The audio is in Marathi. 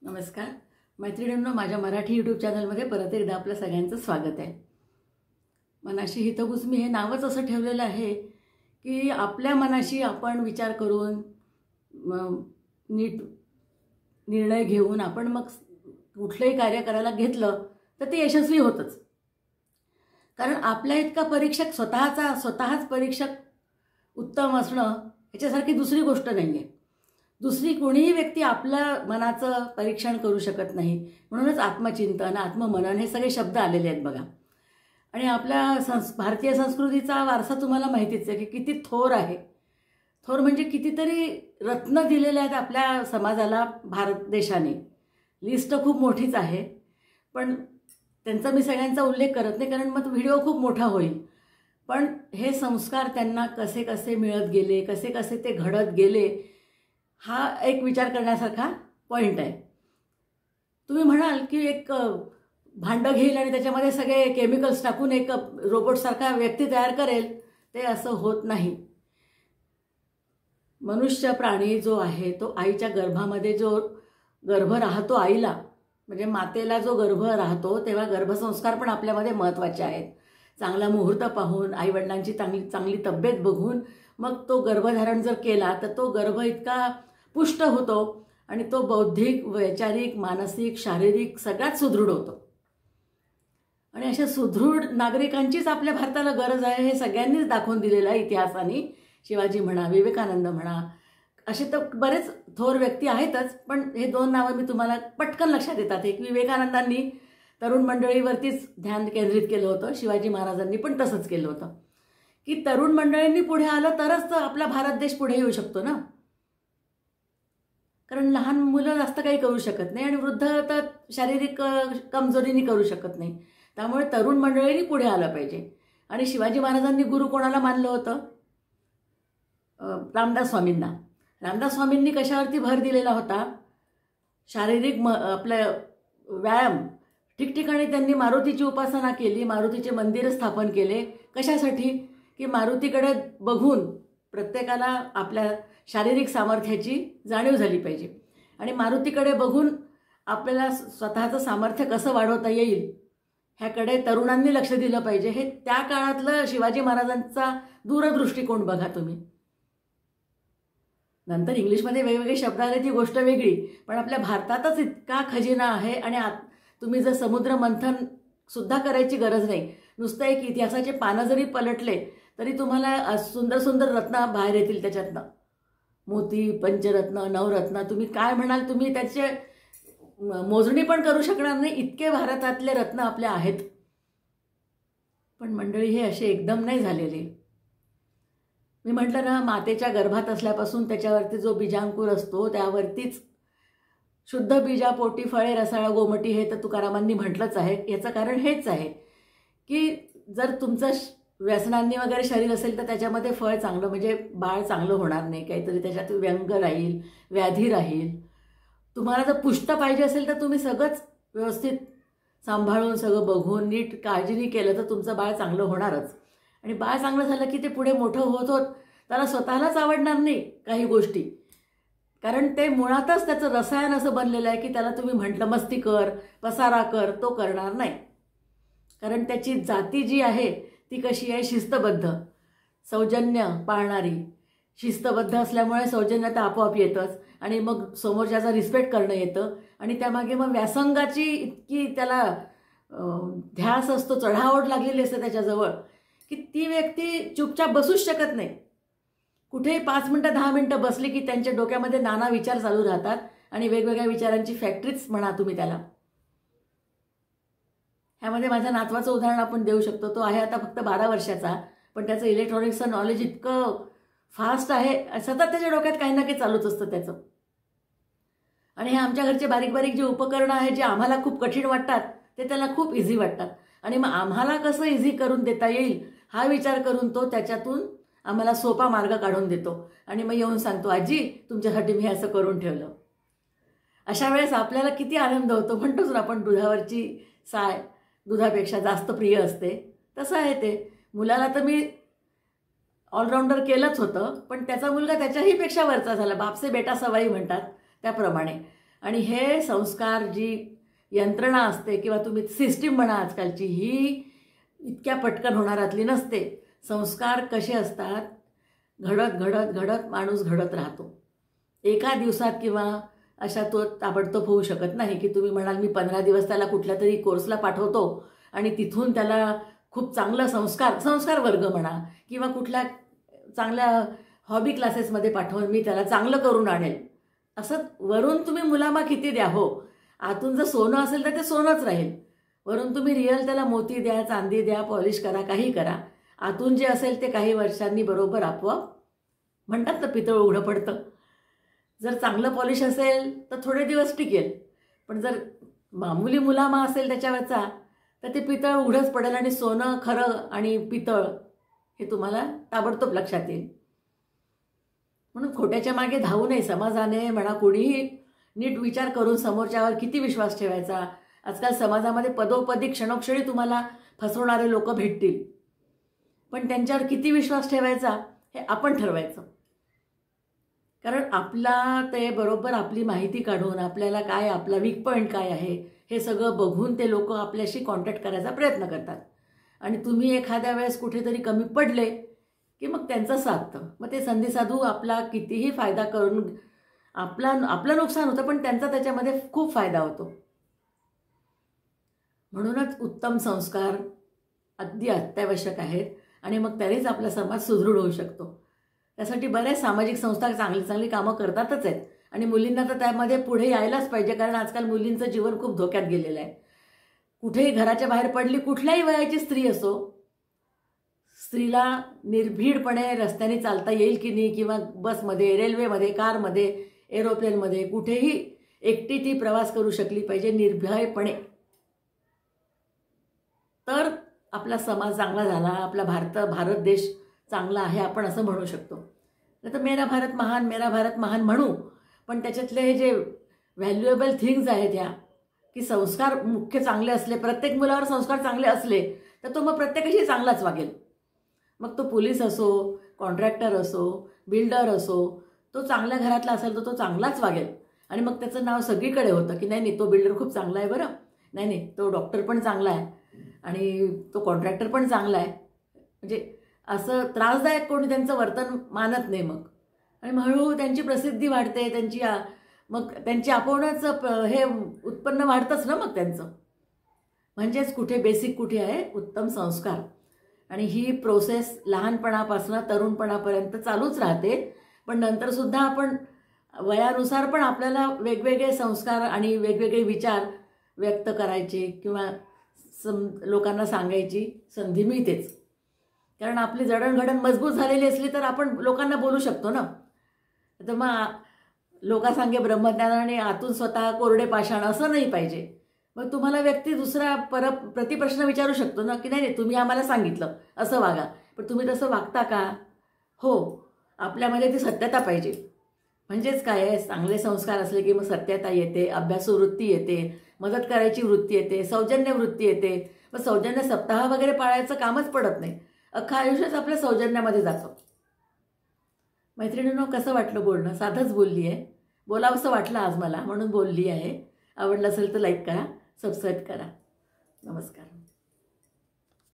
नमस्कार मैत्रिणींनो, माझ्या मराठी यूट्यूब चॅनलमध्ये परत एकदा आपलं सगळ्यांचं स्वागत आहे. मनाशी हितगुज मी हे नावच असं ठेवलेलं आहे की आपल्या मनाशी आपण विचार करून नीट निर्णय घेऊन आपण मग कुठलंही कार्य करायला घेतलं तर ते यशस्वी होतंच. कारण आपल्या इतका परीक्षक स्वतःच परीक्षक उत्तम असणं याच्यासारखी दुसरी गोष्ट नाही आहे. दुसरी कोणीही व्यक्ती आपल्या मनाचं परीक्षण करू शकत नाही. म्हणूनच आत्मचिंतन, आत्ममनन हे सगळे शब्द आलेले आहेत बघा. आणि आपल्या भारतीय संस्कृतीचा वारसा तुम्हाला माहितीच आहे की किती थोर आहे. थोर म्हणजे कितीतरी रत्न दिलेले आहेत आपल्या समाजाला भारत देशाने. लिस्ट खूप मोठीच आहे, पण त्यांचा मी सगळ्यांचा उल्लेख करत नाही कारण मग व्हिडिओ खूप मोठा होईल. पण हे संस्कार त्यांना कसे कसे मिळत गेले, कसे कसे ते घडत गेले, हा एक विचार करण्यासारखा पॉईंट आहे. तुम्ही म्हणाल की एक भांडं घेईल आणि त्याच्यामध्ये सगळे केमिकल्स टाकून एक रोबोटसारखा व्यक्ती तयार करेल, ते असं होत नाही. मनुष्य प्राणी जो आहे तो आईच्या गर्भामध्ये जो गर्भ राहतो आईला, म्हणजे मातेला जो गर्भ राहतो तेव्हा गर्भसंस्कार पण आपल्यामध्ये महत्त्वाचे आहेत. चांगला मुहूर्त पाहून, आईवडिलांची चांगली तब्येत बघून मग तो गर्भधारण जर केला तर तो गर्भ इतका पुष्ट होतो आणि तो बौद्धिक, वैचारिक, मानसिक, शारीरिक सगळ्यात सुदृढ होतो. आणि अशा सुदृढ नागरिकांचीच आपल्या भारताला गरज आहे हे सगळ्यांनीच दाखवून दिलेलं आहे इतिहासाने. शिवाजी म्हणा, विवेकानंद म्हणा, असे तर बरेच थोर व्यक्ती आहेतच. पण हे दोन नावं मी तुम्हाला पटकन लक्षात येतात. एक विवेकानंदांनी तरुण मंडळीवरतीच ध्यान केंद्रित केलं होतं. शिवाजी महाराजांनी पण तसंच केलं होतं की तरुण मंडळींनी पुढे आलं तरच आपला भारत देश पुढे येऊ शकतो ना. कारण लहान मुलं जास्त काही करू शकत नाही आणि वृद्ध तर शारीरिक कमजोरीने करू शकत नाही. त्यामुळे तरुण मंडळींनी पुढे आलं पाहिजे. आणि शिवाजी महाराजांनी गुरु कोणाला मानलं होतं? रामदास स्वामींना. रामदास स्वामींनी कशावरती भर दिलेला होता? शारीरिक आपलं व्यायाम. ठिकठिकाणी त्यांनी मारुतीची उपासना केली, मारुतीचे मंदिर स्थापन केले. कशासाठी? की मारुतीकडे बघून प्रत्येकाला आपल्या शारीरिक सामर्थ्याची जाणीव झाली पाहिजे आणि मारुतीकडे बघून आपल्याला स्वतःचं सामर्थ्य कसं वाढवता येईल ह्याकडे तरुणांनी लक्ष दिलं पाहिजे. हे त्या काळातलं शिवाजी महाराजांचा दूरदृष्टिकोन बघा तुम्ही. नंतर इंग्लिशमध्ये वेगवेगळे शब्द आले ती गोष्ट वेगळी, पण आपल्या भारतातच इतका खजिना आहे. आणि तुम्ही जर समुद्र मंथन सुद्धा करायची गरज नाही. नुसतं एक इतिहासाचे पानं जरी पलटले तरी तुम्हाला सुंदर सुंदर रत्न बाहेर येतील त्याच्यातनं. मोती, पंचरत्न, नवरत्न, तुम्ही काय म्हणाल, तुम्ही त्याचे मोजणी पण करू शकणार नाही, इतके भारतातले रत्न आपले आहेत. पण मंडळी हे असे एकदम नाही झालेले. मी म्हटलं ना, मातेच्या गर्भात असल्यापासून त्याच्यावरती जो बीजांकुर असतो त्यावरतीच शुद्ध बीजापोटी फळे रसाळ गोमटी, हे तर तुकारामांनी म्हटलंच आहे. याचं कारण हेच आहे की जर तुमचं व्यसनांनी वगैरे शरीर असेल तर त्याच्यामध्ये फळ चांगलं, म्हणजे बाळ चांगलं होणार नाही. काहीतरी त्याच्यात व्यंग राहील, व्याधी राहील. तुम्हाला जर पुष्ट पाहिजे असेल तर तुम्ही सगळंच व्यवस्थित सांभाळून, सगळं बघून, नीट काळजीने केलं तर तुमचं बाळ चांगलं होणारच. आणि बाळ चांगलं झालं की ते पुढे मोठं होत होत त्याला स्वतःलाच आवडणार नाही काही गोष्टी. कारण ते मुळातच त्याचं रसायन असं बनलेलं आहे की त्याला तुम्ही म्हटलं मस्ती कर, पसारा कर, तो करणार नाही. कारण त्याची जाती जी आहे ती कशी आहे? शिस्तबद्ध, सौजन्य पाळणारी. शिस्तबद्ध असल्यामुळे सौजन्यता आपोआप येतच आणि मग समोरच्याचा रिस्पेक्ट करणं येतं. आणि त्यामागे मग व्यासंगाची इतकी त्याला ध्यास असतो, चढाओढ लागलेली असते त्याच्याजवळ की ती व्यक्ती चुपचाप बसूच शकत नाही. कुठेही 5 मिनटं 10 मिनटं बसली की त्यांच्या डोक्यामध्ये नाना विचार चालू राहतात आणि वेगवेगळ्या विचारांची फॅक्टरीच म्हणा तुम्ही त्याला. ह्यामध्ये माझ्या नातवाचं उदाहरण आपण देऊ शकतो. तो आहे आता फक्त 12 वर्षाचा, पण त्याचं इलेक्ट्रॉनिक्सचं नॉलेज इतकं फास्ट आहे, सतत त्याच्या डोक्यात काही ना काही चालूच असतं त्याचं. आणि हे आमच्या घरचे बारीक बारीक जे उपकरणं आहेत जे आम्हाला खूप कठीण वाटतात ते त्याला खूप इझी वाटतात. आणि मग आम्हाला कसं इझी करून देता येईल हा विचार करून तो त्याच्यातून आम्हाला सोपा मार्ग काढून देतो. आणि मग येऊन सांगतो, आजी तुमच्यासाठी मी असं करून ठेवलं. अशा वेळेस आपल्याला किती आनंद होतो. म्हणतोच ना आपण, दुधावरची साय दुधापेक्षा जास्त प्रिय असते. तसं आहे ते. मुलाला तर मी ऑलराऊंडर केलंच होतं, पण त्याचा मुलगा त्याच्याही पेक्षा वरचा झाला. बाप से बेटा सवाई म्हणतात त्याप्रमाणे. आणि हे संस्कार, जी यंत्रणा असते किंवा तुम्ही सिस्टीम म्हणा आजकालची, ही इतक्या पटकन होणारातली नसते. संस्कार कसे असतात, घडत घडत घडत माणूस घडत राहतो. एका दिवसात किंवा अशा तो ताबडतोब होऊ शकत नाही की तुम्ही म्हणाल मी 15 दिवस त्याला कुठल्या तरी कोर्सला पाठवतो आणि तिथून त्याला खूप चांगलं संस्कार वर्ग म्हणा किंवा कुठल्या चांगल्या हॉबी क्लासेसमध्ये पाठवून मी त्याला चांगलं करून आणेल. असं वरून तुम्ही मुलामा किती द्या, हो, आतून जर सोनं असेल तर ते सोनंच राहील. वरून तुम्ही रिअल त्याला मोती द्या, चांदी द्या, पॉलिश करा, काही करा, आतून जे असेल ते काही वर्षांनी बरोबर आपोआप म्हणतात ना पितळ उघडं पडतं. जर चांगलं पॉलिश असेल तर थोडे दिवस टिकेल, पण जर मामूली मुलामा असेल त्याच्यावरचा तर ते पितळ उघडंच पडेल आणि सोनं खरं आणि पितळ हे तुम्हाला ताबडतोब लक्षात येईल. म्हणून खोट्याच्या मागे धावू नये. समाजाने म्हणा कोणीही नीट विचार करून समोरच्यावर किती विश्वास ठेवायचा. आजकाल समाजामध्ये पदोपदी क्षणोक्षणी तुम्हाला फसवणारे लोक भेटतील, पण त्यांच्यावर किती विश्वास ठेवायचा हे आपण ठरवायचं. कारण आपला ते बरोबर आपली माहिती काढून आपल्याला काय, आपला वीक पॉईंट काय आहे हे सगळं बघून ते लोक आपल्याशी कॉन्टॅक्ट करायचा प्रयत्न करतात. आणि तुम्ही एखाद्या वेळेस कुठेतरी कमी पडले की मग त्यांचं साधतं. मग ते संधी साधू आपला कितीही फायदा करून आपलं नुकसान होतं, पण त्यांचा त्याच्यामध्ये खूप फायदा होतो. म्हणूनच उत्तम संस्कार अगदी अत्यावश्यक आहेत आणि मग त्यानेच आपला समाज सुदृढ होऊ शकतो. त्यासाठी बऱ्याच सामाजिक संस्था चांगली कामं करतातच आहेत आणि मुलींना तर त्यामध्ये पुढे यायलाच पाहिजे. कारण आजकाल मुलींचं जीवन खूप धोक्यात गेलेलं आहे. कुठेही घराच्या बाहेर पडली, कुठल्याही वयाची स्त्री असो, स्त्रीला निर्भीडपणे रस्त्याने चालता येईल की नाही किंवा बसमध्ये, रेल्वेमध्ये, कारमध्ये, एरोप्लेनमध्ये कुठेही एकटी ती प्रवास करू शकली पाहिजे निर्भयपणे. तर आपला समाज चांगला झाला, आपला भारत देश चांगला आहे आपण असं म्हणू शकतो. नाही तर मेरा भारत महान म्हणू, पण त्याच्यातले हे जे व्हॅल्युएबल थिंग्ज आहेत ह्या की संस्कार मुख्य चांगले असले, प्रत्येक मुलावर संस्कार चांगले असले तर तो मग प्रत्येकाशी चांगलाच वागेल. मग तो पोलीस असो, कॉन्ट्रॅक्टर असो, बिल्डर असो, तो चांगल्या घरातला असेल तर तो चांगलाच वागेल. आणि मग त्याचं नाव सगळीकडे होतं की नाही तो बिल्डर खूप चांगला आहे, बरं नाही तो डॉक्टर पण चांगला आहे आणि तो कॉन्ट्रॅक्टर पण चांगला आहे. म्हणजे असं त्रासदायक कोणी त्यांचं वर्तन मानत नाही मग, आणि हळूहळू त्यांची प्रसिद्धी वाढते, त्यांची आपोणच हे उत्पन्न वाढतंच ना मग त्यांचं. म्हणजेच कुठे बेसिक कुठे आहे उत्तम संस्कार. आणि ही प्रोसेस लहानपणापासून तरुणपणापर्यंत चालूच राहते. पण नंतरसुद्धा आपण वयानुसार पण आपल्याला वेगवेगळे संस्कार आणि वेगवेगळे विचार व्यक्त करायचे किंवा लोकांना सांगायची संधी मिळतेच. कारण आपली जडणघडण मजबूत झालेली असली तर आपण लोकांना बोलू शकतो ना. तर मग लोकांसांगे ब्रह्मज्ञान आणि आतून स्वतः कोरडे पाषाण असं नाही पाहिजे. मग तुम्हाला व्यक्ती दुसरा प्रतिप्रश्न विचारू शकतो ना की नाही तुम्ही आम्हाला सांगितलं असं वागा, पण तुम्ही तसं वागता का? हो, आपल्यामध्ये ती सत्यता पाहिजे. म्हणजेच काय आहे, चांगले संस्कार असले की मग सत्यता येते, अभ्यासू वृत्ती येते, मदत करायची वृत्ती येते, सौजन्य वृत्ती येते. मग सौजन्य सप्ताह वगैरे पाळायचं कामच पडत नाही. अख्खं आयुष्यच आपल्या सौजन्यामध्ये जातं. मैत्रिणींनो, कसं वाटलं बोलणं? साधंच बोलली आहे, बोलावंसं वाटलं आज मला म्हणून बोलली आहे. आवडलं असेल तर लाईक करा, सबस्क्राईब करा. नमस्कार.